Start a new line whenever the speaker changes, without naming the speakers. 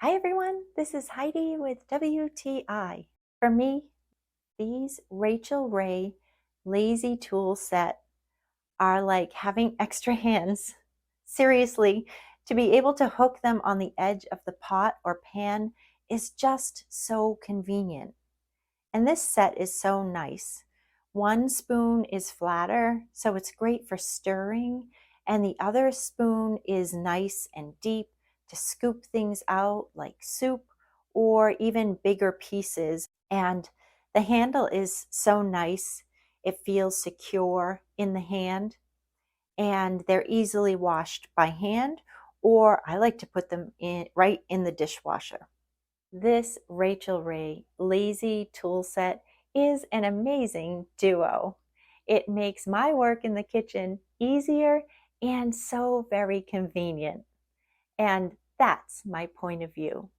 Hi everyone, this is Heidi with WTI. For me, these Rachael Ray lazy tool set are like having extra hands. Seriously, to be able to hook them on the edge of the pot or pan is just so convenient. And this set is so nice. One spoon is flatter, so it's great for stirring, and the other spoon is nice and deep to scoop things out like soup or even bigger pieces. And the handle is so nice. It feels secure in the hand, and they're easily washed by hand, or I like to put them in right in the dishwasher. This Rachael Ray lazy tool set is an amazing duo. It makes my work in the kitchen easier and so very convenient. And that's my point of view.